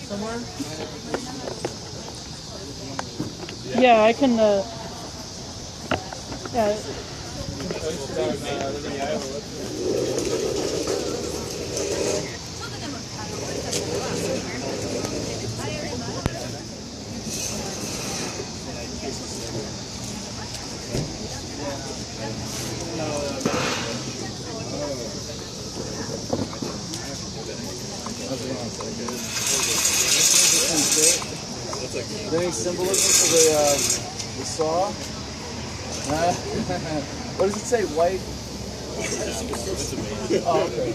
somewhere? Yeah, I can. Yeah. Is there any symbolism for the saw? What does it say? White? Oh, okay.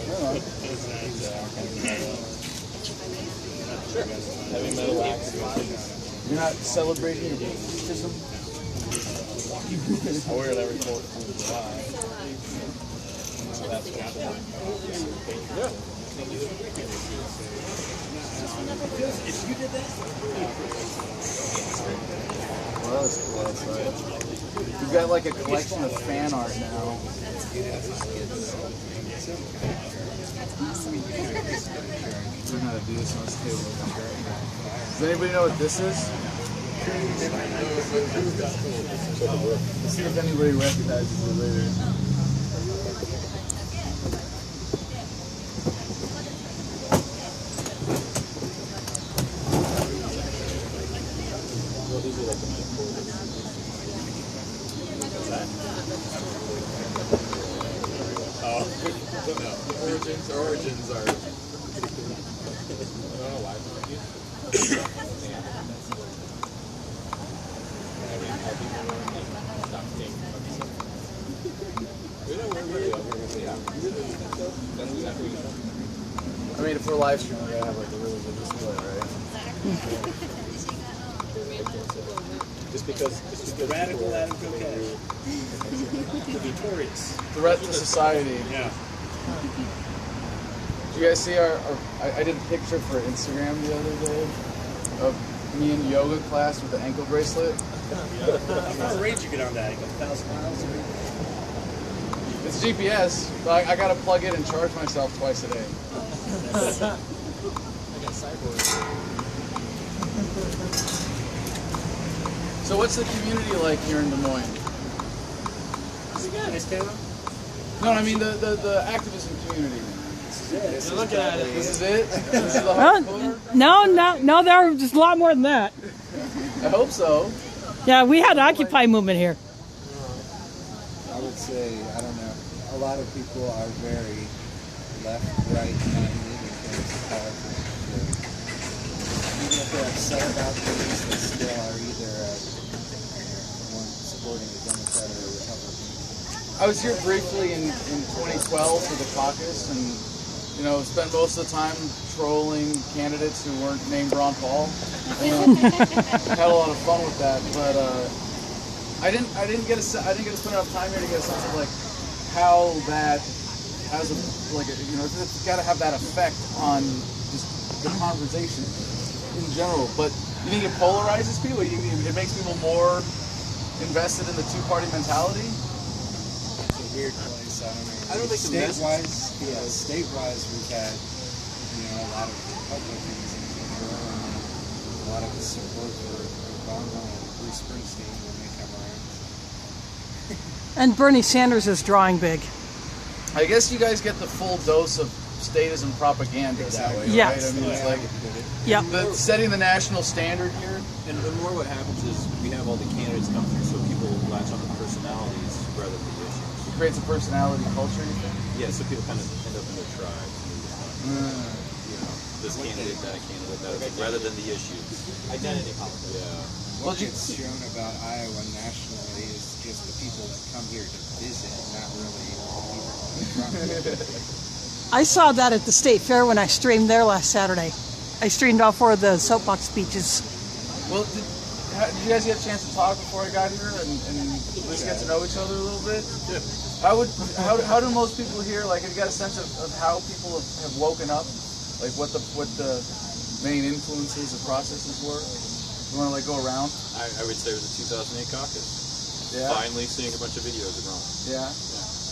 Heavy metal axe. You're not celebrating your baptism? I wear it every 4th of July. Yeah. If you did that? Well, that's cool outside. We've got like a collection of fan art now. Learn how to do this on this table. Does anybody know what this is? Let's see if anybody recognizes it later. Origins are. I don't know why. I mean, if we're live streaming, we gotta have like a really good display, right? Just because radical attitude, okay. To be victorious. Threat to society. Yeah. Did you guys see I did a picture for Instagram the other day of me in yoga class with the ankle bracelet. How range you get on that? 1,000 miles? It's GPS, but I gotta plug it and charge myself twice a day. I got cyborg. So what's the community like here in Des Moines? Nice town. No, I mean the activism community. You're looking at it. This is it? This is the hardcore? No, there's a lot more than that. I hope so. Yeah, we had an Occupy movement here. I would say, I don't know, a lot of people are very left-right minded in terms of politics. Even if they're upset about things, they still are either one supporting a Democrat or a Republican. I was here briefly in 2012 for the caucus and spent most of the time trolling candidates who weren't named Ron Paul. Had a lot of fun with that, but I didn't get to spend enough time here to get a sense of like how that has it's got to have that effect on just the conversation in general. But you think it polarizes people? It makes people more invested in the two-party mentality? It's a weird place. I don't think state-wise, state-wise, we've had a lot of Republicans in general, and a lot of support for Obama and Bruce Springsteen when they come around. And Bernie Sanders is drawing big. I guess you guys get the full dose of statism propaganda that way, yes. Right? I mean, it's like setting the national standard here. And more what happens is we have all the candidates come through, so people latch on to personalities rather than the issues. It creates a personality culture, you think? Yeah, so people kind of end up in their tribes. This candidate, that candidate, rather than the issues. Identity politics. Yeah. What gets shown about Iowa nationally is just the people that come here to visit, not really the people. I saw that at the State Fair when I streamed there last Saturday. I streamed all 4 of the soapbox speeches. Well, did you guys get a chance to talk before I got here and at least get to know each other a little bit? Yeah. How do most people here, like, have you got a sense of how people have woken up? Like, what the main influences or processes were? You want to, like, go around? I would say it was the 2008 caucus. Yeah. Finally seeing a bunch of videos of Ron. Yeah.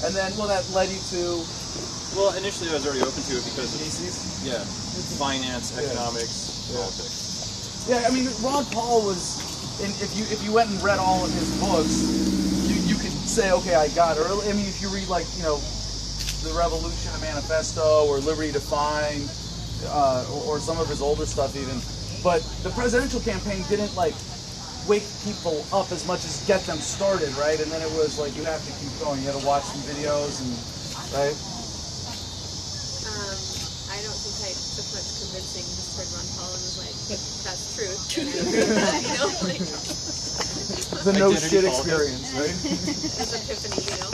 And then, that led you to Well, initially I was already open to it because of Macy's? yeah, finance, economics, Yeah. politics. Yeah, I mean, Ron Paul was, and if you went and read all of his books, you could say, okay, I got it. Or, I mean, if you read, like, you know, The Revolution, a Manifesto, or Liberty Defined, or some of his older stuff even. But the presidential campaign didn't, like, wake people up as much as get them started, right? And then it was like, you have to keep going. You had to watch some videos, and right? I don't think I took much convincing. Just heard Ron Paul and was like, that's truth. And I did that, you know, like, The no Identity shit politics. experience, right? this epiphany, you know.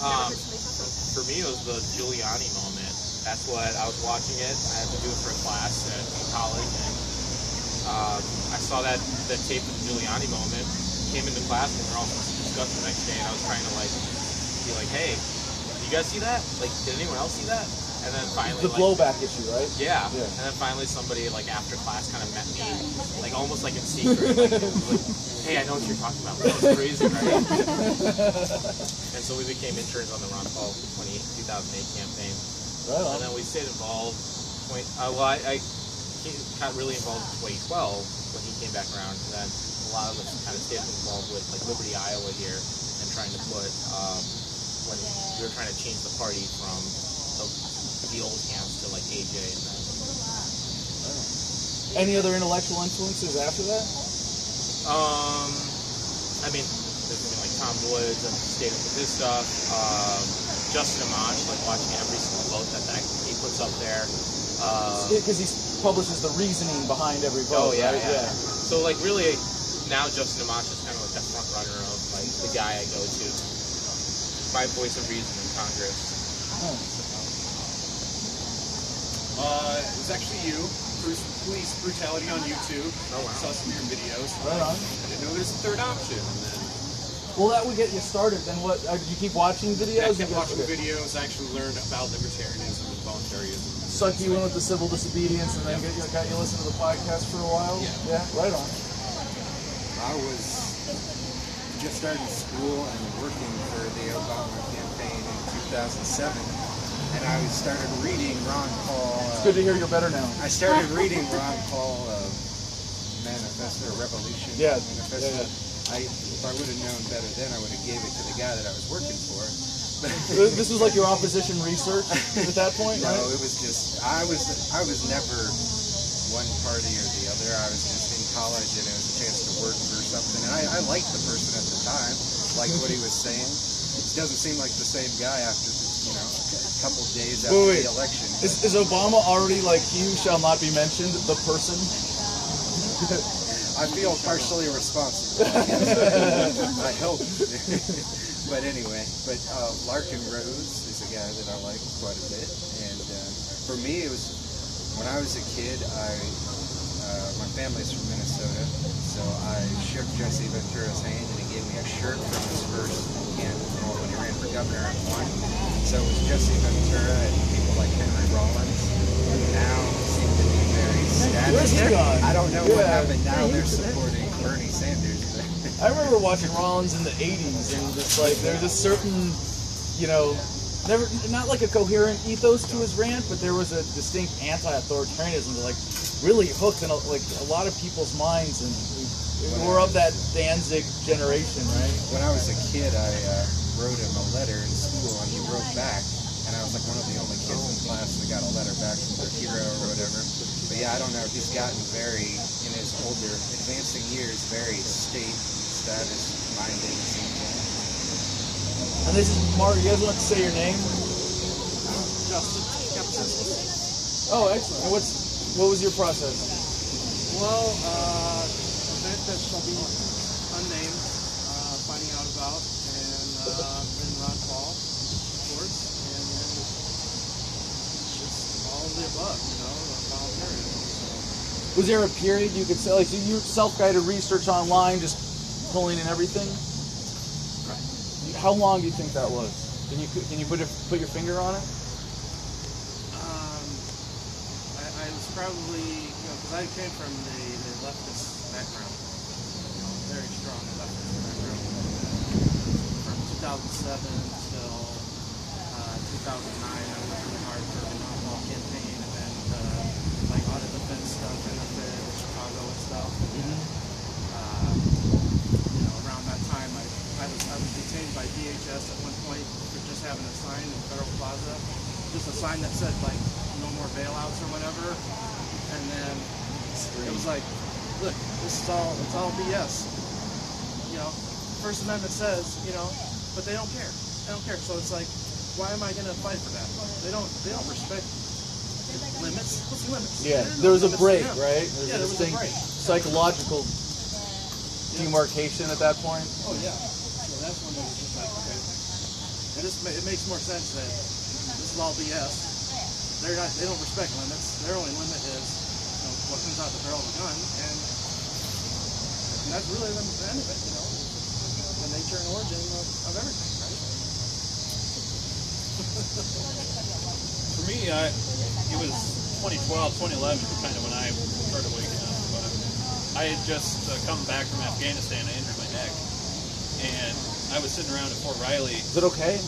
Wow. For me, it was the Giuliani moment. That's what I was watching it. I had to do it for a class in college, and I saw that tape of the Giuliani moment. Came into class, and we were all discussing the next day, and I was trying to like be like, "Hey, you guys see that? Like, did anyone else see that?" And then finally, The blowback issue, right? Yeah. Yeah. And then finally somebody like after class kind of met me, like almost like in secret, like, hey, I know what you're talking about. That was crazy, right? And so we became interns on the Ron Paul 2008 campaign. Right on. And then we stayed involved. I got really involved in 2012 when he came back around. And then a lot of us kind of stayed involved with like Liberty, Iowa here, and trying to put when we were trying to change the party from the old camps to like AJ and then. Any other intellectual influences after that? I mean, there's been like Tom Woods and stayed up with his stuff. Justin Amash, like watching every single vote that he puts up there. Because he publishes the reasoning behind every vote. Oh yeah, right? yeah. So like really, now Justin Amash is kind of like that front runner of like the guy I go to. My voice of reason in Congress. It was actually you. Police brutality on YouTube. Oh, wow. Saw some of your videos. Right on. I didn't know there was a third option. And then Well, that would get you started. Then what? Did you keep watching I videos? kept watching the videos. I actually learned about libertarianism and voluntarism. Suck you in with the civil disobedience, and then got you listen to the podcast for a while. Yeah. Right on. I was just starting school and working for the Obama campaign in 2007, and I started reading Ron Paul. It's good to hear you're better now. I started reading Ron Paul Manifesto, Revolution Yeah, Manifesto. yeah. If I would have known better then, I would have gave it to the guy that I was working for. But This was like your opposition research at that point, no, right? it was just I was never one party or the other. I was just in college and it was a chance to work for something. And I liked the person at the time, liked what he was saying. He doesn't seem like the same guy after a couple days after Wait. the election. Is Obama already like he who shall not be mentioned, the person? I feel partially responsible. I hope. But anyway, Larkin Rose is a guy that I like quite a bit. And for me, it was when I was a kid. My family's from Minnesota, so I shook Jesse Ventura's hand, and he gave me a shirt from his first campaign when he ran for governor in Moines. So it was Jesse Ventura and people like Henry Rollins. Now seem to be very Where's he static. gone? I don't know what Yeah. happened. Now Yeah, they're he was- supporting Bernie Sanders. I remember watching Rollins in the '80s, and just like there's a certain, not like a coherent ethos to his rant, but there was a distinct anti-authoritarianism that like really hooked in a lot of people's minds, and we're of that Danzig generation, right? When I was a kid, I wrote him a letter in school, and he wrote back, and I was like one of the only kids in class that got a letter back from their hero or whatever. But yeah, I don't know. He's gotten very, in his older, advancing years, very status-minded. And this is Mark. You guys want to say your name? Justin. Oh, excellent. And what was your process? Well, event that shall be unnamed, finding out about, and then Ron Paul, of course, and then just all of the above, volunteerism. Was there a period you could say, like, so you self-guided research online, just pulling in everything? Right. How long do you think that was? Can you put your finger on it? I was probably, because I came from the leftist background, very strong leftist background, from 2007 until 2009, I worked really hard for the non-law campaign, and then like audit the Fed stuff and the Fed in Chicago and stuff. You know, around that time, I was detained by DHS at one point for just having a sign in Federal Plaza, just a sign that said like no more bailouts or whatever, and then it was like, look, it's all BS. You know, First Amendment says, you know, but they don't care. They don't care. So it's like, why am I going to fight for that? They don't respect limits. What's the limits? Yeah, There are no there was a limits to break, them. right? Yeah, there was a break. Psychological demarcation at that point. Oh yeah. So that's when it was just like, okay. It makes more sense that this is all BS. They don't respect limits. Their only limit is, you know, what comes out the barrel of a gun, and that's really the end of it, you know. The nature and origin of everything, right? For me, it was 2012, 2011, kind of when I started waking up. But I had just come back from Afghanistan. I injured my neck, and I was sitting around at Fort Riley. Is it okay?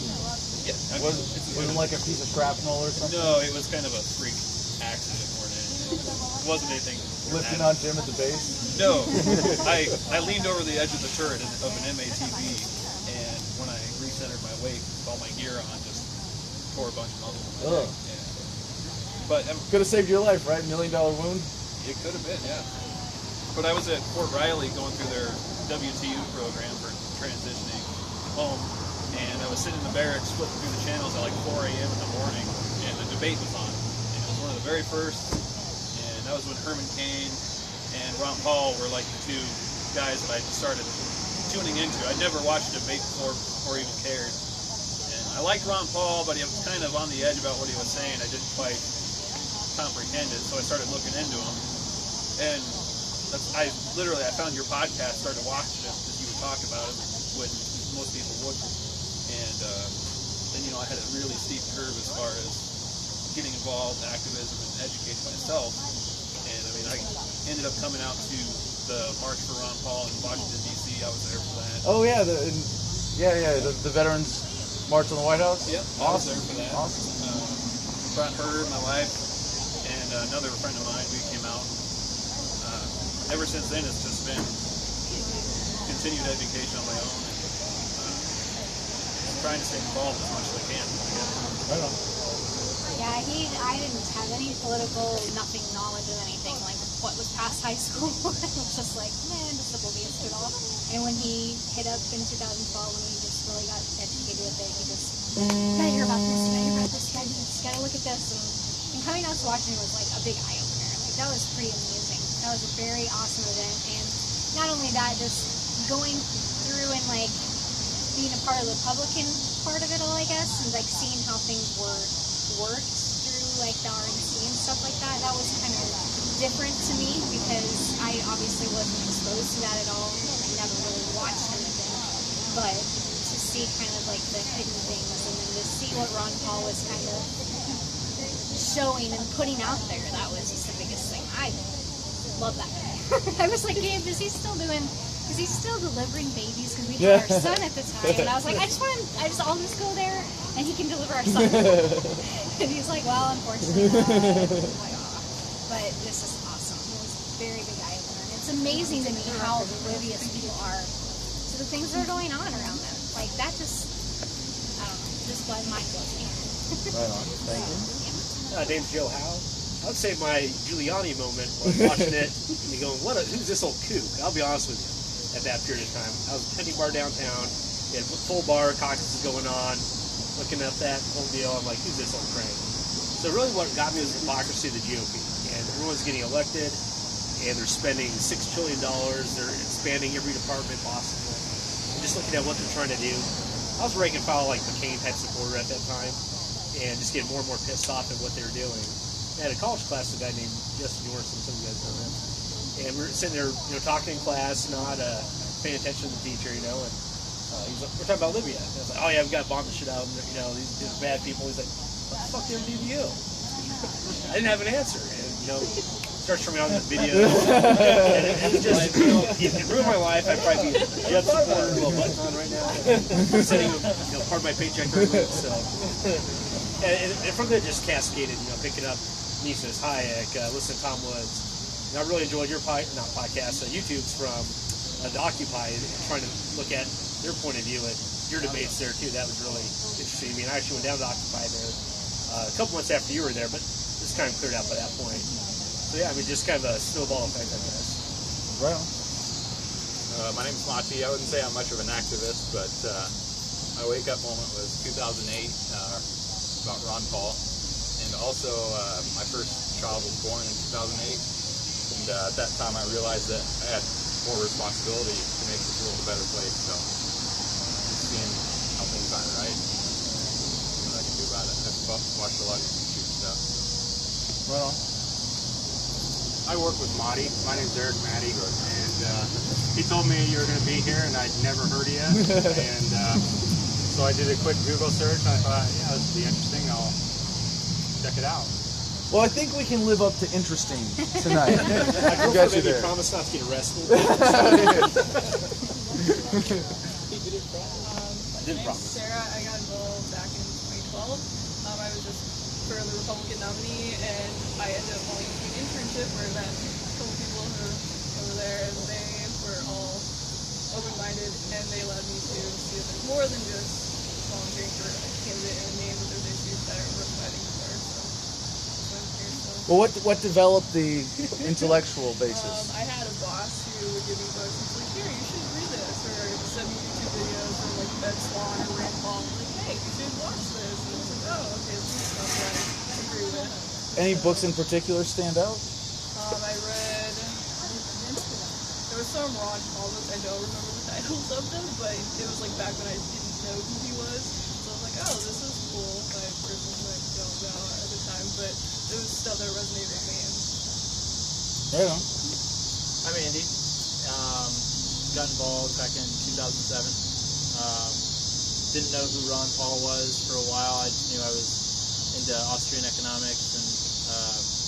Yeah, I mean, Wasn't like a piece of shrapnel or something? no, it was kind of a freak accident more than anything. It wasn't anything. Lifting on Jim at the base? No, I leaned over the edge of the turret of an MATV, and when I recentered my weight, with all my gear on, just tore a bunch of muscle. Ugh. Yeah. But Could have saved your life, right? $1 million wound? it could have been, yeah. But I was at Fort Riley going through their WTU program for transitioning home, and I was sitting in the barracks flipping through the channels at like 4 a.m. in the morning, and the debate was on. And it was one of the very first, and that was when Herman Cain and Ron Paul were like the two guys that I just started tuning into. I'd never watched a debate before or even cared. And I liked Ron Paul, but he was kind of on the edge about what he was saying. I didn't quite comprehend it, so I started looking into him. And I found your podcast, started watching it because you would talk about it when most people wouldn't. And then, you know, I had a really steep curve as far as getting involved in activism and educating myself. And I mean, I ended up coming out to the March for Ron Paul in Washington, D.C. I was there for that. Oh yeah, the Veterans March on the White House? Yep, Awesome. I was there for that. Awesome. Brought her, my wife, and another friend of mine. We came out. Ever since then, it's just been continued education on my own, and trying to stay involved as much as I can. Right on. Yeah, I didn't have any political, nothing knowledge of anything, like what was past high school. I was just like, man, this is oblivious to it all. And when he hit up in 2012, when he just really got educated with it, he just, you gotta hear about this, you gotta hear about this, you gotta look at this. And coming out to Washington was like a big eye-opener. Like, that was pretty amusing. That was a very awesome event. And not only that, just going through and like being a part of the Republican part of it all, I guess, and like seeing how things were worked through like the RNC and stuff like that. That was kind of different to me because I obviously wasn't exposed to that at all. I never really watched anything, but to see kind of like the hidden things and then to see what Ron Paul was kind of showing and putting out there, that was just the biggest thing. I love that guy. I was like, Gabe, is he still delivering babies? Because we had our son at the time, and I was like, I'll just go there, and he can deliver our son. And he's like, well, unfortunately not. I'm like, aw. But this is awesome. It was a very big eye-opener. And it's amazing to me how oblivious people are to the things that are going on around them. Like, that just, I don't know, just mind blows me. Right on. Thank you. Name's Joe Howe. I would say my Giuliani moment was watching it and me going, who's this old kook? I'll be honest with you, at that period of time. I was at Penny Bar downtown, we had full bar, caucuses going on, looking at that whole deal. I'm like, who's this old crank? So really what got me was the hypocrisy of the GOP. And everyone's getting elected, and they're spending $6 trillion, they're expanding every department possible. And just looking at what they're trying to do. I was rank and file like McCain type supporter at that time, and just getting more and more pissed off at what they were doing. I had a college class, a guy named Justin Yorson, some of you guys know him. And we were sitting there, talking in class, not paying attention to the teacher, and he's like, we're talking about Libya. And I was like, oh yeah, we've got to bomb the shit out of them, these are bad people. He's like, what the fuck did they do to you? I didn't have an answer. And, starts showing me all these videos. And it just, it ruined my life. I'd probably be a Jeff supporter, a little button on right now. Sending him, part of my paycheck every week, so. and from there just cascaded, picking up Mises, Hayek, listen to Tom Woods. And I really enjoyed your YouTubes from the Occupy, and trying to look at their point of view and your debates there too. That was really interesting. I mean, I actually went down to Occupy there a couple months after you were there, but this kind of cleared out by that point. So yeah, I mean, just kind of a snowball effect, I guess. Right on. My name is Mati. I wouldn't say I'm much of an activist, but my wake-up moment was 2008, about Ron Paul. And also, my first child was born in 2008. And at that time, I realized that I had more responsibility to make this world a better place. So, just seeing how things aren't right, what I can do about it. I've watched a lot of YouTube stuff. Right on. I work with Mati. My name's Eric Matty, and he told me you were going to be here, and I'd never heard of you. And so I did a quick Google search, and I thought, yeah, this would be interesting. I'll check it out. Well, I think we can live up to interesting tonight. I got you there. Promise not to get arrested. My did name's promise. Sarah. I got involved back in 2012. I was just for the Republican nominee, and I ended up going to an internship where I met a couple people who were over there, and they were all open-minded, and they led me to see that there's more than just volunteering for a candidate and a name, but there's issues that are worth fighting for. So I'm here. So. Well, what developed the intellectual basis? I had a boss who would give me books and was like, here, you should read this, or send me YouTube videos from like Ben Swan or Rand Paul, and like, hey, you should watch this. And I was like, oh, okay, this is stuff that I agree with. Any books in particular stand out? I read, there was some Ron Paul books, I don't remember the titles of them, but it was like back when I didn't know who he was, so I was like, oh, this is cool, by a person who I don't know at the time, but it was stuff that resonated with me. Right on. I'm Andy. Got involved back in 2007. Didn't know who Ron Paul was for a while. I just knew I was into Austrian economics and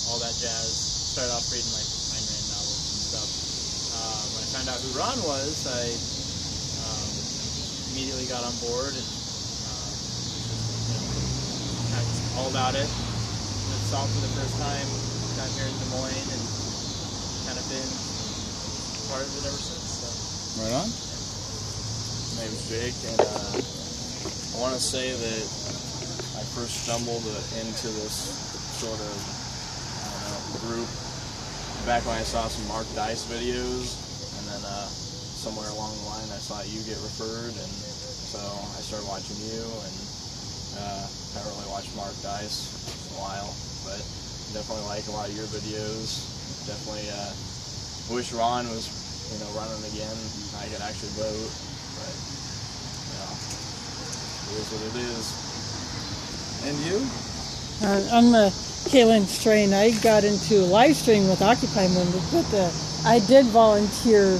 all that jazz. Started off reading like Ayn Rand novels and stuff. When I found out who Ron was, I immediately got on board and kind of just all about it. Went saw him for the first time down here in Des Moines and kind of been part of it ever since. So. Right on. My name's Jake, and I want to say that I first stumbled into this sort of, group back when I saw some Mark Dice videos, and then somewhere along the line I saw you get referred, and so I started watching you, and haven't really watched Mark Dice in a while, but definitely like a lot of your videos. Definitely wish Ron was, running again. I could actually vote, but it is what it is. And you? I'm Kaylin Strain. I got into live streaming with Occupy Movement, but I did volunteer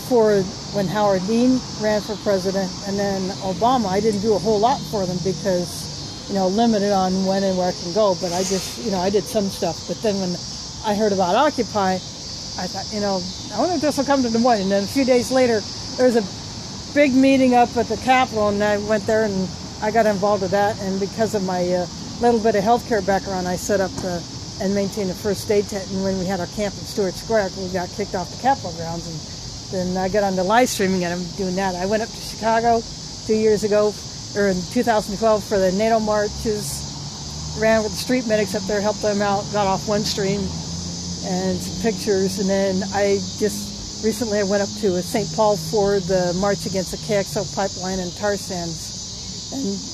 for when Howard Dean ran for president, and then Obama. I didn't do a whole lot for them because, limited on when and where I can go, but I just, I did some stuff. But then when I heard about Occupy, I thought, I wonder if this will come to Des Moines. And then a few days later, there was a big meeting up at the Capitol, and I went there and I got involved with that. And because of my little bit of healthcare background, I set up and maintained a first aid tent. And when we had our camp in Stewart Square, we got kicked off the Capitol grounds. And then I got onto live streaming, and I'm doing that. I went up to Chicago 2 years ago, or in 2012, for the NATO marches. Ran with the street medics up there, helped them out, got off one stream and some pictures. And then I just recently I went up to St. Paul for the march against the KXL pipeline and tar sands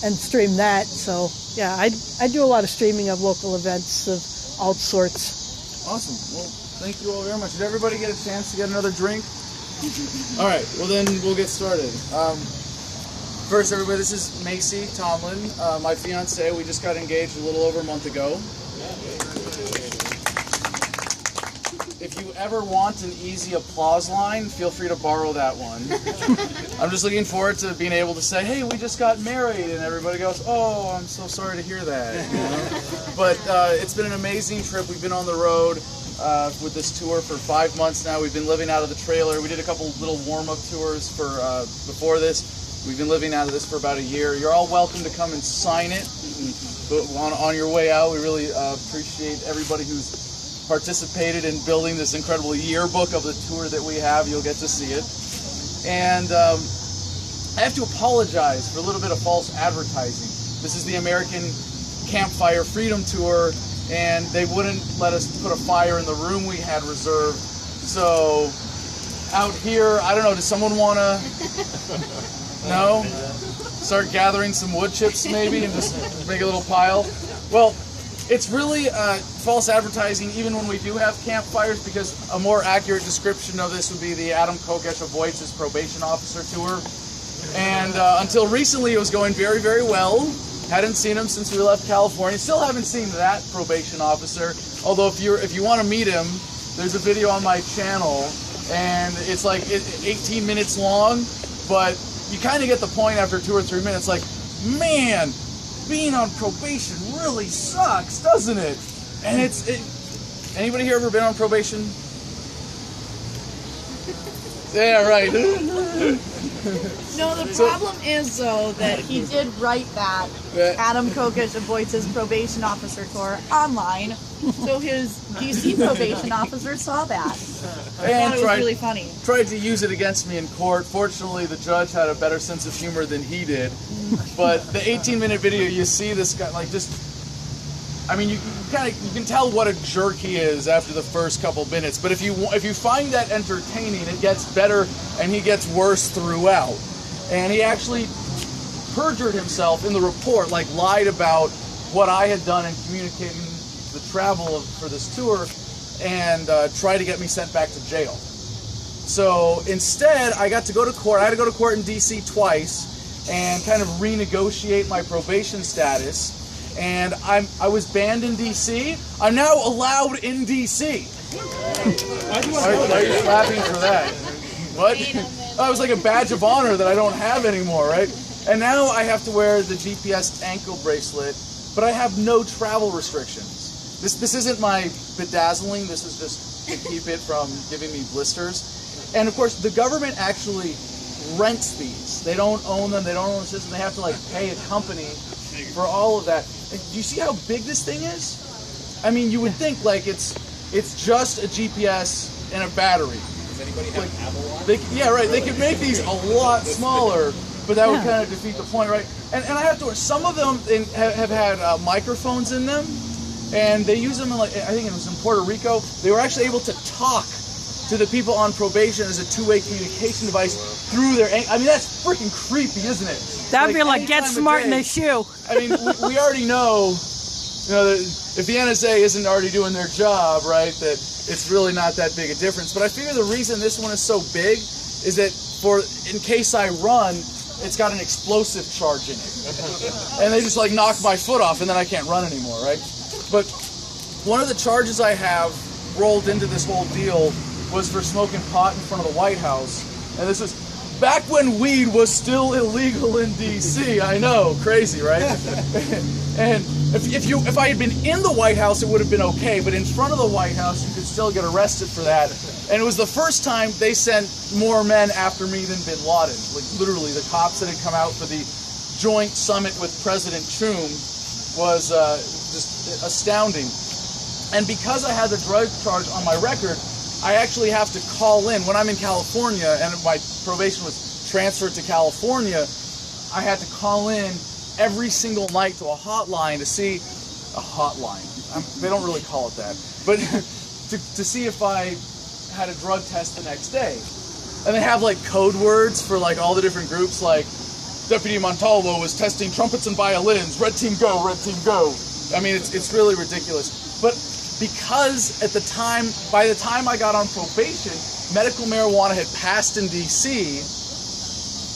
and streamed that. So yeah, I do a lot of streaming of local events of all sorts. Awesome. Well, thank you all very much. Did everybody get a chance to get another drink? All right. Well, then we'll get started. First, everybody, this is Macy Tomlin, my fiance. We just got engaged a little over a month ago. If you ever want an easy applause line, feel free to borrow that one. I'm just looking forward to being able to say, hey, we just got married, and everybody goes, oh, I'm so sorry to hear that. But it's been an amazing trip. We've been on the road with this tour for 5 months now. We've been living out of the trailer. We did a couple little warm-up tours for before this. We've been living out of this for about a year. You're all welcome to come and sign it. on your way out, we really appreciate everybody who's participated in building this incredible yearbook of the tour that we have. You'll get to see it. And I have to apologize for a little bit of false advertising. This is the American Campfire Freedom Tour, and they wouldn't let us put a fire in the room we had reserved. So out here, I don't know, does someone want to, no? Start gathering some wood chips maybe and just make a little pile? Well, it's really false advertising even when we do have campfires, because a more accurate description of this would be the Adam Kokesh of Voight's probation officer tour. And until recently it was going very, very well. Hadn't seen him since we left California. Still haven't seen that probation officer. Although if you want to meet him, there's a video on my channel, and it's like 18 minutes long, but you kind of get the point after 2 or 3 minutes. Like, man, being on probation really sucks, doesn't it? And anybody here ever been on probation? Yeah, right. No, the problem is, though, that he did write that Adam Kokesh of Voight's probation officer tour online, so his DC probation officer saw that. I thought it was really funny. Tried to use it against me in court. Fortunately, the judge had a better sense of humor than he did. But the 18-minute video, you see this guy, like, just... I mean, you can tell what a jerk he is after the first couple minutes. But if you find that entertaining, it gets better and he gets worse throughout. And he actually perjured himself in the report, like lied about what I had done in communicating the travel for this tour, and tried to get me sent back to jail. So instead, I got to go to court. I had to go to court in D.C. twice and kind of renegotiate my probation status. And I was banned in D.C. I'm now allowed in D.C. Why are you clapping for that? What? Oh, it was like a badge of honor that I don't have anymore, right? And now I have to wear the GPS ankle bracelet, but I have no travel restrictions. This isn't my bedazzling. This is just to keep it from giving me blisters. And of course, the government actually rents these. They don't own them. They don't own the system. They have to like pay a company for all of that. And do you see how big this thing is? I mean, you would think like it's just a GPS and a battery. Does anybody have an Apple Watch? Yeah, right. They could make these a lot smaller, but that would kind of defeat the point, right? And I have to. Some of them have had microphones in them, and they use them in, like, I think it was in Puerto Rico. They were actually able to talk to the people on probation as a two-way communication device through their... I mean, that's freaking creepy, isn't it? That'd be like Get Smart in a shoe. I mean, we already know, that if the NSA isn't already doing their job, right, that it's really not that big a difference. But I figure the reason this one is so big is that in case I run, it's got an explosive charge in it. And they just like knock my foot off and then I can't run anymore, right? But one of the charges I have rolled into this whole deal was for smoking pot in front of the White House. And this was back when weed was still illegal in D.C. I know, crazy, right? And if I had been in the White House, it would have been okay. But in front of the White House, you could still get arrested for that. And it was the first time they sent more men after me than Bin Laden. Like literally, the cops that had come out for the joint summit with President Toour was just astounding. And because I had the drug charge on my record, I actually have to call in. When I'm in California and my probation was transferred to California, I had to call in every single night to a hotline to see... A hotline. They don't really call it that. But to see if I had a drug test the next day. And they have like code words for like all the different groups, like Deputy Montalvo was testing trumpets and violins, red team go, red team go. I mean, it's really ridiculous. But because by the time I got on probation, medical marijuana had passed in D.C.,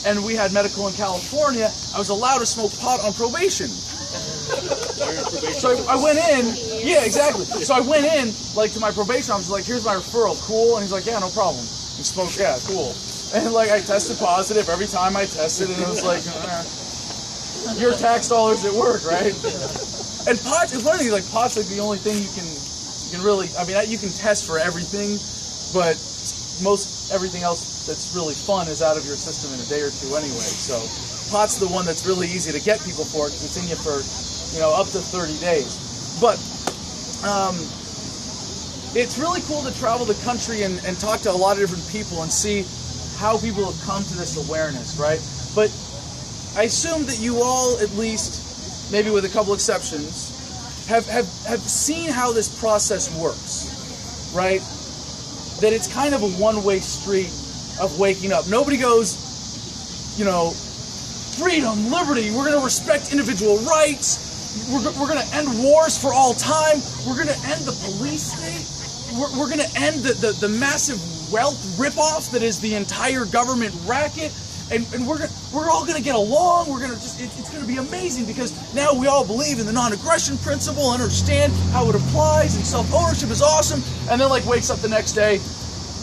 and we had medical in California, I was allowed to smoke pot on probation. So I went in, yeah, exactly. So I went in, like, to my probation officer, like, here's my referral, cool? And he's like, yeah, no problem. You smoke, yeah, cool. And, like, I tested positive every time I tested, and it was like, your tax dollars at work, right? And pot, it's one of these, like, pot's like the only thing you can really, I mean, you can test for everything, but most everything else that's really fun is out of your system in a day or two anyway. So pot's the one that's really easy to get people for, because it's in you for up to 30 days. But it's really cool to travel the country and talk to a lot of different people and see how people have come to this awareness, right? But I assume that you all, at least, maybe with a couple exceptions, have seen how this process works, right? That it's kind of a one-way street of waking up. Nobody goes, freedom, liberty, we're going to respect individual rights, we're going to end wars for all time, we're going to end the police state, we're going to end the massive wealth ripoff that is the entire government racket, and we're all going to get along. It's going to be amazing because now we all believe in the non-aggression principle, understand how it applies, and self-ownership is awesome. And then wakes up the next day,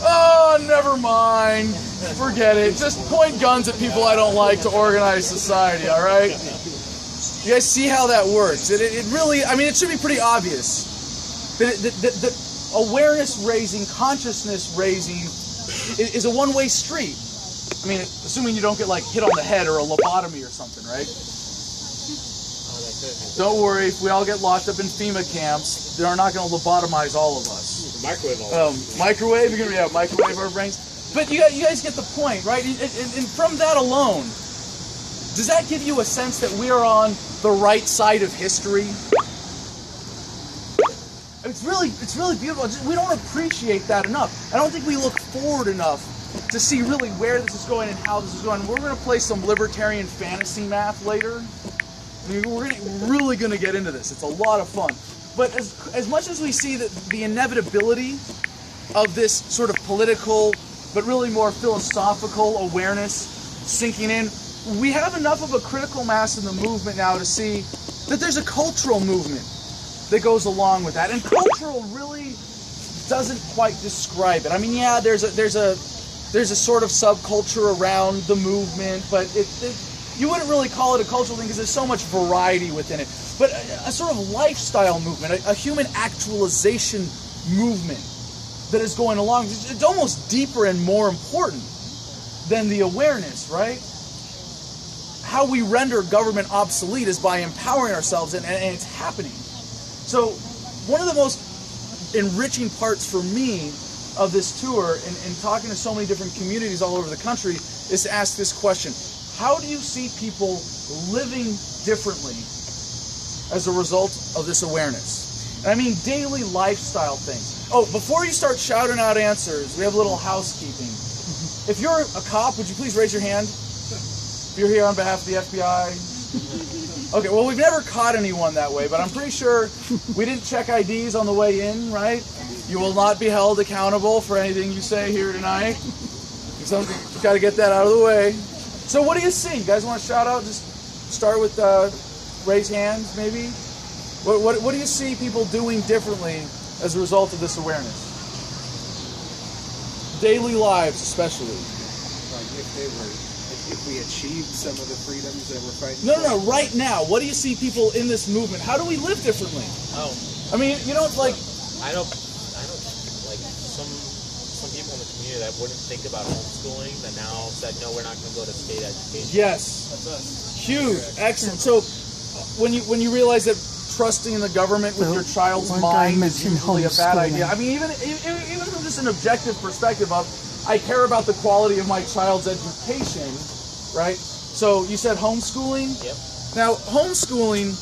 oh, never mind, forget it. Just point guns at people I don't like to organize society. All right? You guys see how that works? It really, it should be pretty obvious that awareness raising, consciousness raising is a one-way street. Assuming you don't get hit on the head or a lobotomy or something, right? Don't worry, if we all get locked up in FEMA camps, they're not going to lobotomize all of us. Microwave all of us. Microwave? You're going to microwave our brains? But you guys get the point, right? And from that alone, does that give you a sense that we are on the right side of history? It's really beautiful. We don't appreciate that enough. I don't think we look forward enough to see really where this is going and how this is going. We're going to play some libertarian fantasy math later. We're really going to get into this. It's a lot of fun. But as much as we see the inevitability of this sort of political, but really more philosophical awareness sinking in, we have enough of a critical mass in the movement now to see that there's a cultural movement that goes along with that. And cultural really doesn't quite describe it. There's a sort of subculture around the movement, but you wouldn't really call it a cultural thing because there's so much variety within it. But a sort of lifestyle movement, a human actualization movement that is going along. It's almost deeper and more important than the awareness, right? How we render government obsolete is by empowering ourselves, and it's happening. So one of the most enriching parts for me of this tour and talking to so many different communities all over the country is to ask this question. How do you see people living differently as a result of this awareness? And daily lifestyle things. Oh, before you start shouting out answers, we have a little housekeeping. If you're a cop, would you please raise your hand? If you're here on behalf of the FBI. Okay, well, we've never caught anyone that way, but I'm pretty sure we didn't check IDs on the way in, right? You will not be held accountable for anything you say here tonight. So you've got to get that out of the way. So what do you see? You guys want to shout out? Just start with raise hands, maybe. What do you see people doing differently as a result of this awareness? Daily lives, especially. If we achieved some of the freedoms that we're fighting for? No. Right now, what do you see people in this movement? How do we live differently? Oh. I don't some people in the community that wouldn't think about homeschooling that now said, no, we're not going to go to state education. Yes. That's us. Huge. Excellent. So when you realize that trusting in the government with your child's mind is usually a bad idea. Even from just an objective perspective of, I care about the quality of my child's education, right? So you said homeschooling? Yep. Now, homeschooling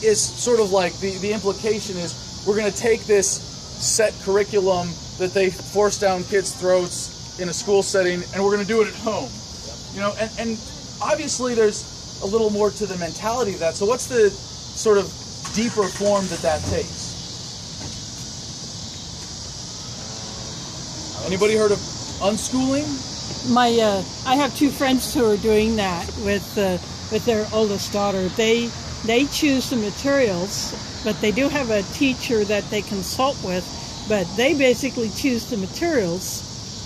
is sort of like, the implication is we're going to take this set curriculum that they force down kids' throats in a school setting, and we're going to do it at home. Yep. And obviously there's a little more to the mentality of that. So what's the sort of deeper form that takes? Anybody heard of unschooling? I have two friends who are doing that with their oldest daughter. They choose the materials, but they do have a teacher that they consult with. But they basically choose the materials,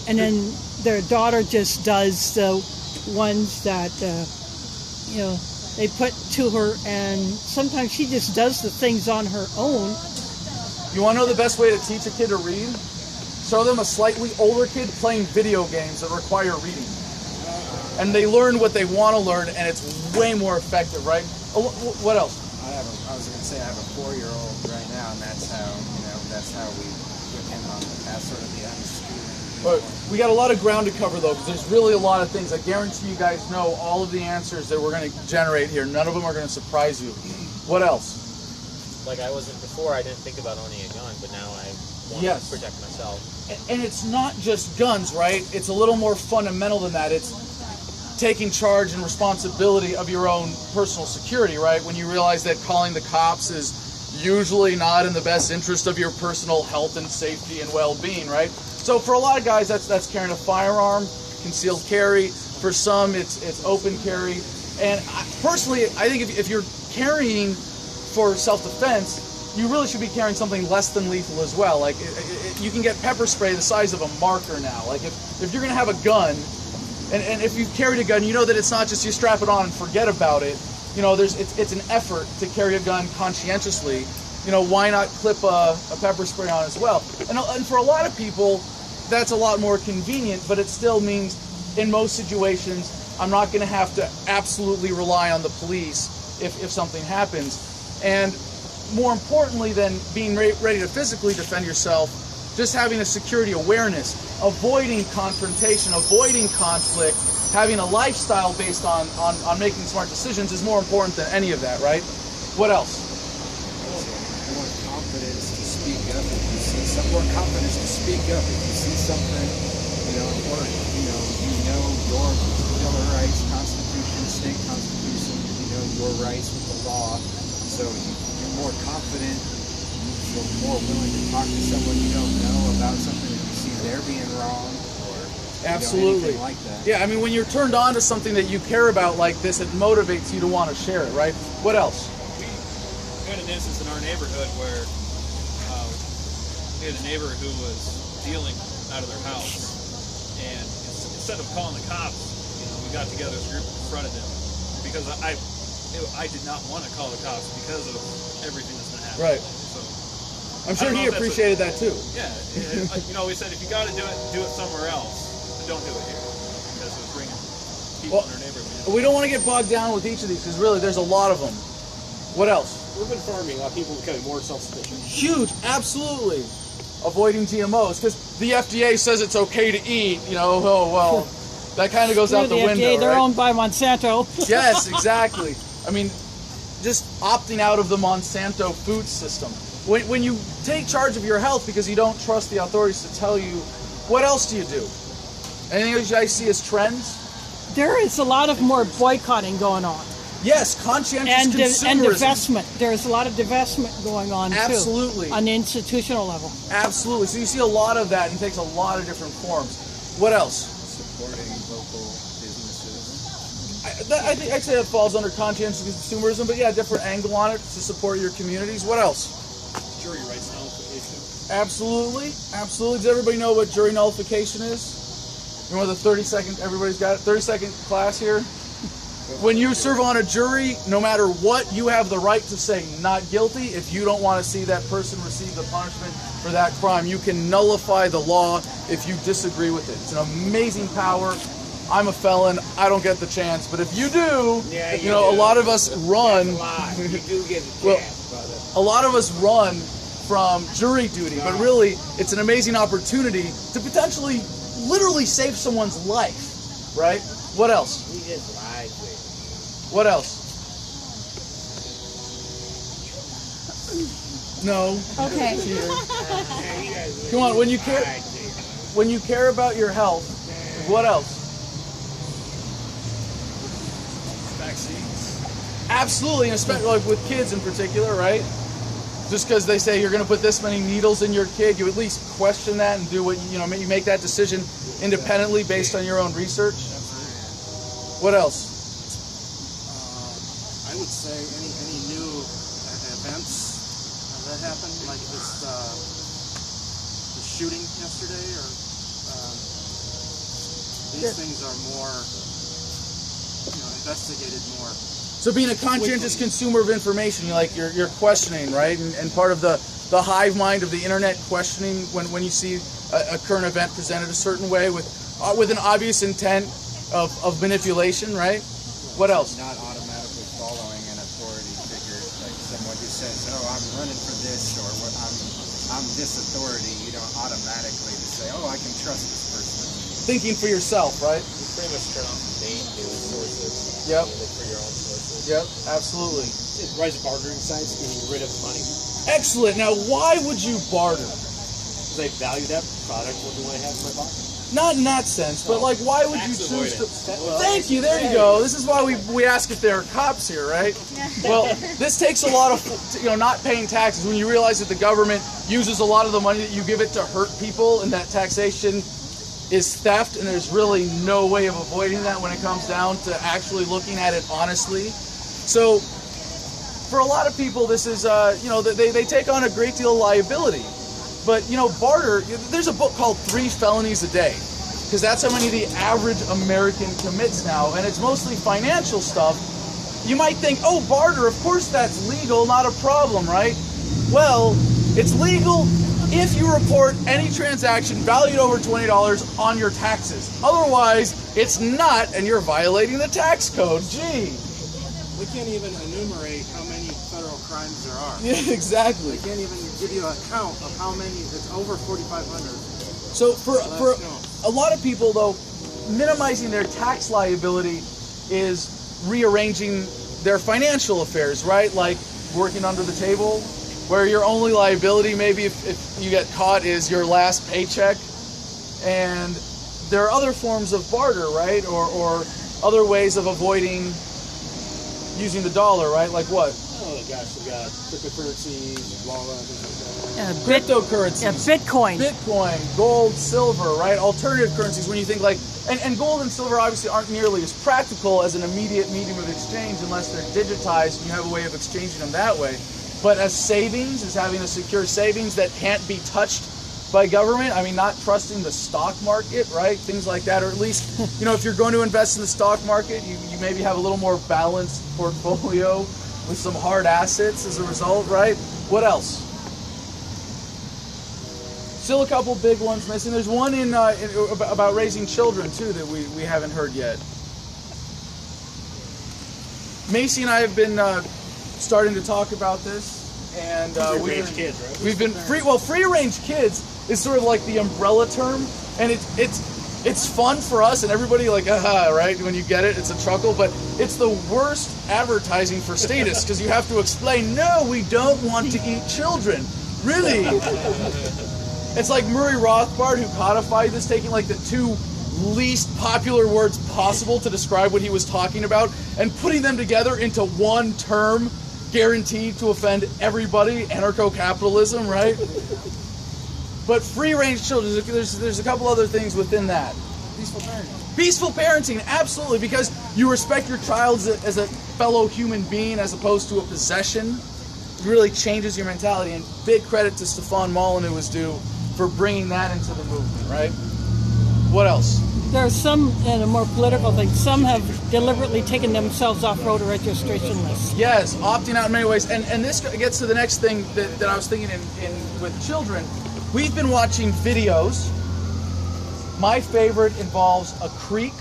and then their daughter just does the ones that they put to her, and sometimes she just does the things on her own. You want to know the best way to teach a kid to read? Show them a slightly older kid playing video games that require reading. And they learn what they want to learn, and it's way more effective, right? What else? I have a was going to say I have a 4-year-old right now, and that's how we put him on the path, sort of the unschooling. But we got a lot of ground to cover, though, because there's really a lot of things. I guarantee you guys know all of the answers that we're going to generate here. None of them are going to surprise you. What else? Like I wasn't before, I didn't think about owning a gun, but now I want to protect myself. And it's not just guns, right? It's a little more fundamental than that. It's taking charge and responsibility of your own personal security, right? When you realize that calling the cops is usually not in the best interest of your personal health and safety and well-being, right? So for a lot of guys, that's carrying a firearm, concealed carry. For some, it's open carry. And personally, I think if you're carrying for self-defense, you really should be carrying something less than lethal as well. Like you can get pepper spray the size of a marker now. Like if you're going to have a gun, and if you've carried a gun, you know that it's not just you strap it on and forget about it. You know, it's an effort to carry a gun conscientiously. You know, why not clip a pepper spray on as well? And for a lot of people, that's a lot more convenient, but it still means in most situations, I'm not going to have to absolutely rely on the police if something happens. And more importantly than being ready to physically defend yourself, just having a security awareness, avoiding confrontation, avoiding conflict, having a lifestyle based on making smart decisions is more important than any of that, right? What else? More confidence to speak up if you see something. More confidence to speak up if you see something, important. You know your Bill of Rights, Constitution, state Constitution. You know your rights with the law. So you're more confident. You're more willing to talk to someone you don't know about something that you see they're being wrong. Absolutely. Like that. Yeah, I mean, when you're turned on to something that you care about like this, it motivates you to want to share it, right? What else? We had an instance in our neighborhood where we had a neighbor who was stealing out of their house, and instead of calling the cops, we got together as a group and confronted him because I did not want to call the cops because of everything that's been happening. Right. So I'm sure he appreciated that too. Yeah. We said if you got to do it somewhere else. Don't do it here because it's bringing people in our neighborhood. We don't want to get bogged down with each of these because really there's a lot of them. What else? Urban farming, a lot of people becoming more self-sufficient. Huge, absolutely. Avoiding GMOs because the FDA says it's okay to eat. That kind of goes out the window. FDA, they're right? owned by Monsanto. Yes, exactly. I mean, just opting out of the Monsanto food system. When you take charge of your health because you don't trust the authorities to tell you, what else do you do? Anything else you guys see as trends? There is a lot of more boycotting going on. Yes, conscientious consumerism. And divestment. There's a lot of divestment going on, Absolutely. Too. On the institutional level. Absolutely. So you see a lot of that and it takes a lot of different forms. What else? Supporting local businesses. I think I'd say that falls under conscientious consumerism, but yeah, different angle on it to support your communities. What else? Jury rights nullification. Absolutely. Absolutely. Does everybody know what jury nullification is? You know the 30-second, everybody's got it, 30-second class here? When you serve on a jury, no matter what, you have the right to say not guilty if you don't want to see that person receive the punishment for that crime. You can nullify the law if you disagree with it. It's an amazing power. I'm a felon. I don't get the chance. But if you do, a lot of us run. You do get the chance, brother. A lot of us run from jury duty, but really, it's an amazing opportunity to potentially literally save someone's life, right? What else? We just lied to you. What else? No. Okay. Come on, when you care about your health, what else? Vaccines. Absolutely, and especially like with kids in particular, right? Just because they say you're going to put this many needles in your kid, you at least question that and do what you make that decision independently based on your own research. What else? I would say any new events that happened, like this the shooting yesterday, or these things are more investigated more. So being a conscientious consumer of information, you're questioning, right? And part of the hive mind of the internet, questioning when you see a current event presented a certain way with an obvious intent of manipulation, right? What else? Not automatically following an authority figure, like someone who's I'm this authority, you don't automatically just say, oh, I can trust this person. Thinking for yourself, right? You pretty much turn off the main news sources. Yep. And look for your own sources. Yep, absolutely. Rise of bartering sites, getting rid of money. Excellent. Now, why would you barter? Because I value that product. What do I have in my pocket? Not in that sense, but like, why would you Tax choose to? avoidance. Thank you. There you go. This is why we ask if there are cops here, right? Well, this takes a lot of not paying taxes. When you realize that the government uses a lot of the money that you give it to hurt people, and that taxation is theft, and there's really no way of avoiding that when it comes down to actually looking at it honestly. So, for a lot of people, this is they take on a great deal of liability. But, barter, there's a book called 3 Felonies a Day, because that's how many the average American commits now, and it's mostly financial stuff. You might think, oh, barter, of course that's legal, not a problem, right? Well, it's legal if you report any transaction valued over $20 on your taxes. Otherwise, it's not, and you're violating the tax code. Gee. We can't even enumerate how many federal crimes there are. Yeah, exactly. We can't even give you a count of how many. It's over 4,500. So for a lot of people, though, minimizing their tax liability is rearranging their financial affairs, right? Like working under the table, where your only liability, maybe if you get caught, is your last paycheck. And there are other forms of barter, right? Or other ways of avoiding using the dollar, right? Like what? Oh gosh, we got cryptocurrencies, blah blah, things like that. Cryptocurrencies. Yeah, Bitcoin. Bitcoin, gold, silver, right? Alternative currencies. When you think like, and gold and silver obviously aren't nearly as practical as an immediate medium of exchange unless they're digitized and you have a way of exchanging them that way. But as savings, as having a secure savings that can't be touched by government, I mean, not trusting the stock market, right? Things like that, or at least, if you're going to invest in the stock market, you maybe have a little more balanced portfolio with some hard assets as a result, right? What else? Still a couple big ones missing. There's one about raising children, too, that we haven't heard yet. Macy and I have been starting to talk about this, and we've been free-range kids is sort of like the umbrella term, and it's fun for us, and everybody like, right? When you get it, it's a chuckle, but it's the worst advertising for status, because you have to explain, no, we don't want to eat children. Really? It's like Murray Rothbard, who codified this, taking like the 2 least popular words possible to describe what he was talking about, and putting them together into one term, guaranteed to offend everybody, anarcho-capitalism, right? But free-range children, there's a couple other things within that. Peaceful parenting. Peaceful parenting, absolutely, because you respect your child as a fellow human being as opposed to a possession. It really changes your mentality, and big credit to Stefan Molyneux is due for bringing that into the movement, right? What else? There are some, and a more political thing, some have deliberately taken themselves off voter registration lists. Yes, opting out in many ways. And this gets to the next thing that I was thinking in with children. We've been watching videos. My favorite involves a creek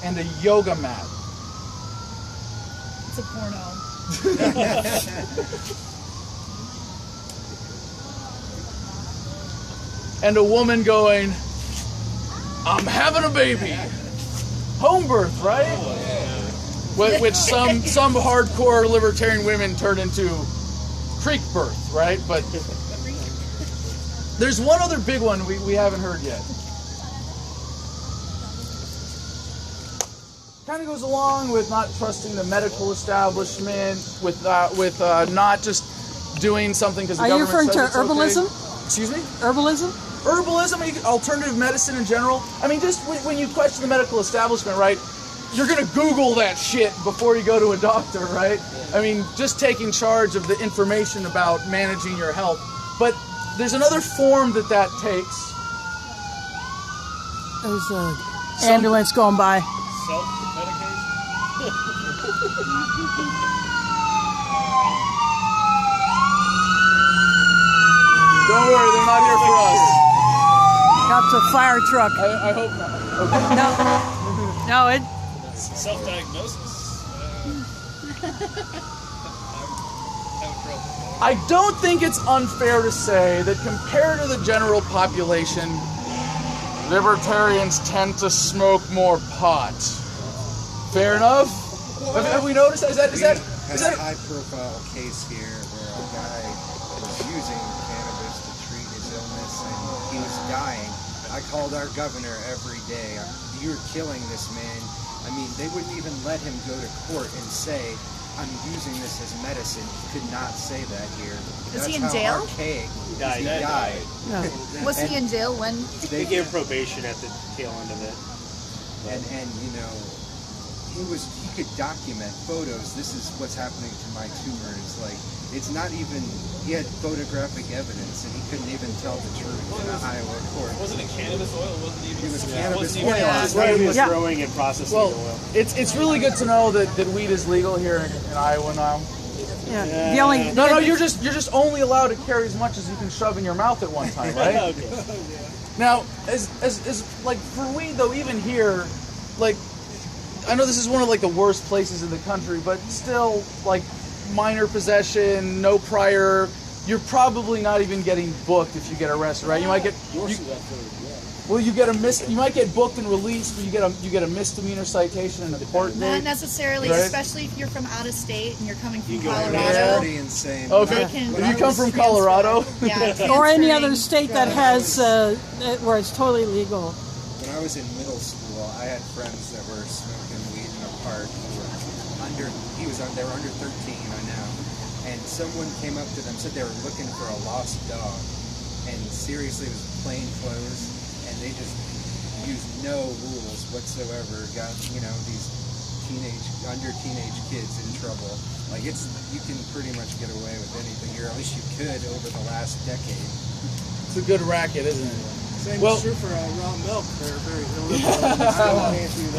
and a yoga mat. It's a porno. And a woman going, I'm having a baby. Home birth, right? Which some hardcore libertarian women turn into creek birth, right? But there's one other big one we haven't heard yet. Kind of goes along with not trusting the medical establishment, with not just doing something because the government says it's okay. Are you referring to herbalism? Okay. Excuse me? Herbalism? Herbalism, alternative medicine in general. I mean, just when you question the medical establishment, right, you're going to Google that shit before you go to a doctor, right? I mean, just taking charge of the information about managing your health. But there's another form that takes. There's an ambulance going by. Self-medication? Don't worry, they're not here for us. Got the fire truck. I hope not. Okay. No, it. Self-diagnosis. I don't think it's unfair to say that compared to the general population, libertarians tend to smoke more pot. Fair enough? Have we noticed that? Is that a high-profile case here where a guy was using cannabis to treat his illness and he was dying. I called our governor every day. You're killing this man. I mean, they wouldn't even let him go to court and say, I'm using this as medicine. He could not say that here. Is he in jail? Archaic. He died. No. Was he in jail when? They gave probation at the tail end of it. And you know, he could document photos. This is what's happening to my tumor. It's like, it's not even, he had photographic evidence and he couldn't even tell the truth in an Iowa court. Wasn't it cannabis oil? It was cannabis oil. He was growing and processing the oil. It's really good to know that weed is legal here in Iowa now. Yeah. The only No, you're just only allowed to carry as much as you can shove in your mouth at one time, right? Now, as like for weed though, even here, like I know this is one of like the worst places in the country, but still like minor possession, no prior. You're probably not even getting booked if you get arrested, right? You might get you might get booked and released, but you get a misdemeanor citation and a court date. Not necessarily, right? Especially if you're from out of state and you're coming from That's Colorado. pretty insane. Okay, if you come from Colorado, or any other state that has where it's totally legal. When I was in middle school, I had friends that were smoking weed in a park. They were under 13, I know. And someone came up to them, said they were looking for a lost dog. And seriously, it was plain clothes. And they just used no rules whatsoever. Got, these under teenage kids in trouble. Like you can pretty much get away with anything here. At least you could over the last decade. It's a good racket, isn't it? Same is true for raw milk. They're very illegal.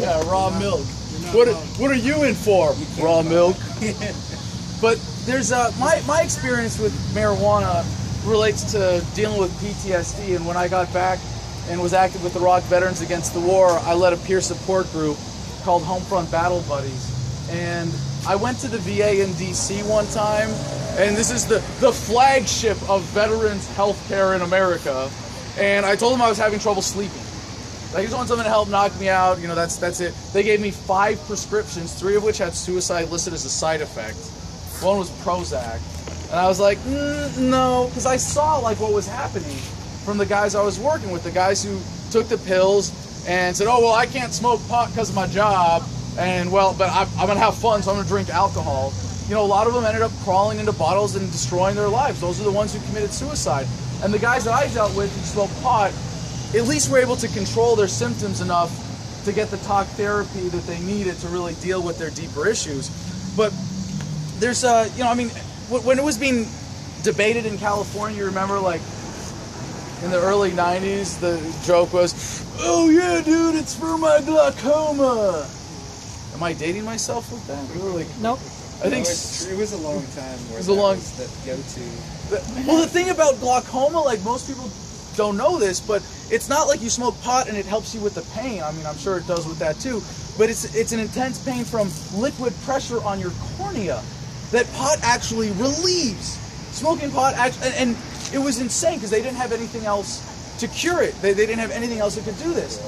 Yeah, raw milk. What are you in for? Raw milk. But there's my experience with marijuana relates to dealing with PTSD, and when I got back and was active with the Rock Veterans Against the War, I led a peer support group called Homefront Battle Buddies. And I went to the VA in DC one time, and this is the flagship of veterans healthcare in America. And I told them I was having trouble sleeping. I just want someone to help knock me out. That's it. They gave me 5 prescriptions, 3 of which had suicide listed as a side effect. One was Prozac. And I was like, no, because I saw like what was happening from the guys I was working with, the guys who took the pills and said, oh, well, I can't smoke pot because of my job. And but I'm going to have fun, so I'm going to drink alcohol. A lot of them ended up crawling into bottles and destroying their lives. Those are the ones who committed suicide. And the guys that I dealt with who smoked pot, at least were able to control their symptoms enough to get the talk therapy that they needed to really deal with their deeper issues. But there's, when it was being debated in California, you remember, like, in the early 90s, the joke was, oh yeah, dude, it's for my glaucoma. Am I dating myself with that? Really? Nope. I think it was a long time where was the go-to. Well, the thing about glaucoma, like most people don't know this, but it's not like you smoke pot and it helps you with the pain. I mean, I'm sure it does with that too, but it's an intense pain from liquid pressure on your cornea that pot actually relieves. Smoking pot, and it was insane because they didn't have anything else to cure it. They didn't have anything else that could do this.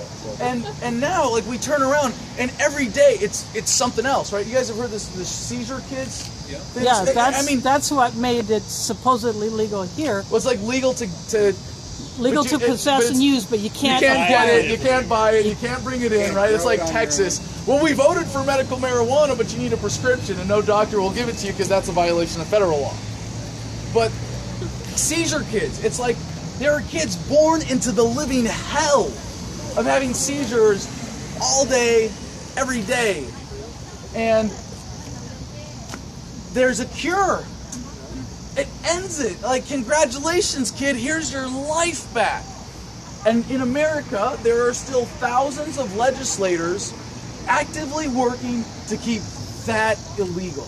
And now, like, we turn around and every day it's something else, right? You guys have heard the seizure kids? Yeah, that's what made it supposedly legal here. Well, it's like legal to possess and use, but you can't get it, you can't buy it, you can't bring it in, right? It's like Texas. Well, we voted for medical marijuana, but you need a prescription, and no doctor will give it to you because that's a violation of federal law. But seizure kids, it's like there are kids born into the living hell of having seizures all day, every day. And there's a cure. It ends it. Like, congratulations, kid, here's your life back. And in America, there are still thousands of legislators actively working to keep that illegal.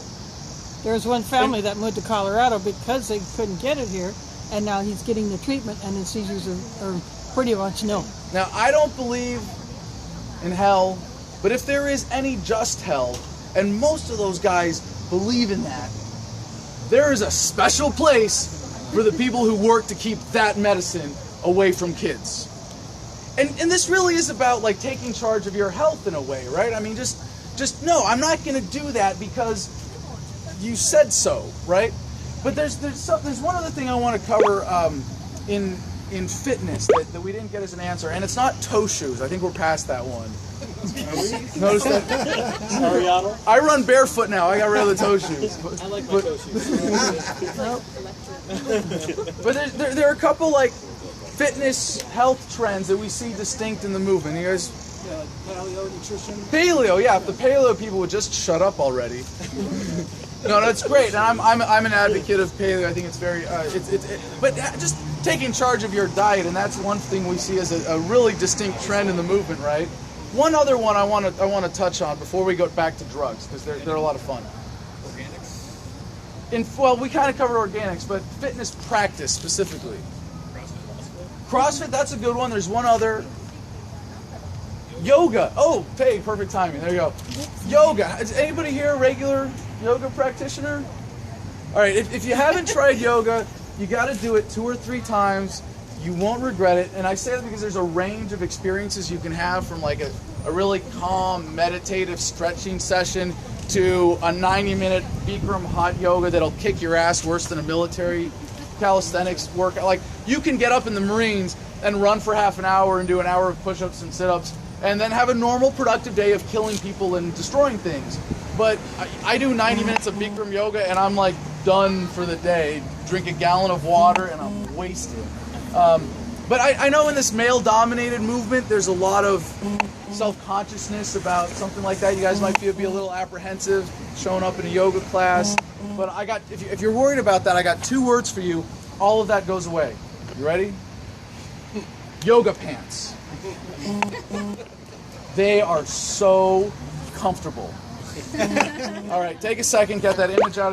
There was one family that moved to Colorado because they couldn't get it here, and now he's getting the treatment, and his seizures are pretty much nil. Now, I don't believe in hell, but if there is any just hell, and most of those guys believe in that, there is a special place for the people who work to keep that medicine away from kids. And this really is about like taking charge of your health in a way, right? I mean, just no, I'm not going to do that because you said so, right? But there's one other thing I want to cover in fitness that we didn't get as an answer, and it's not toe shoes. I think we're past that one. Notice that? Sorry, Otto. I run barefoot now. I got rid of the toe shoes. I like my toe shoes. But there are a couple like fitness health trends that we see distinct in the movement. You guys, Yeah, like paleo nutrition. paleo, yeah. If the paleo people would just shut up already. No, that's great. And I'm an advocate of paleo. I think it's very but just taking charge of your diet, and that's one thing we see as a really distinct trend in the movement, right? One other one I want to touch on before we go back to drugs, because they're a lot of fun. Organics? Well, we kind of covered organics, but fitness practice specifically. CrossFit, that's a good one. There's one other. Yoga. Oh, hey, perfect timing. There you go. Yoga. Is anybody here a regular yoga practitioner? All right, if you haven't tried yoga, you got to do it 2 or 3 times. You won't regret it. And I say that because there's a range of experiences you can have, from like a really calm, meditative stretching session to a 90-minute Bikram hot yoga that'll kick your ass worse than a military calisthenics workout. Like, you can get up in the Marines and run for half an hour and do an hour of push-ups and sit-ups and then have a normal productive day of killing people and destroying things. But I do 90 minutes of Bikram yoga and I'm like done for the day. Drink a gallon of water and I'm wasted. But I know in this male-dominated movement, there's a lot of self-consciousness about something like that. You guys might be a little apprehensive showing up in a yoga class. But if you're worried about that, I got 2 words for you. All of that goes away. You ready? Yoga pants. They are so comfortable. All right, take a second, get that image out of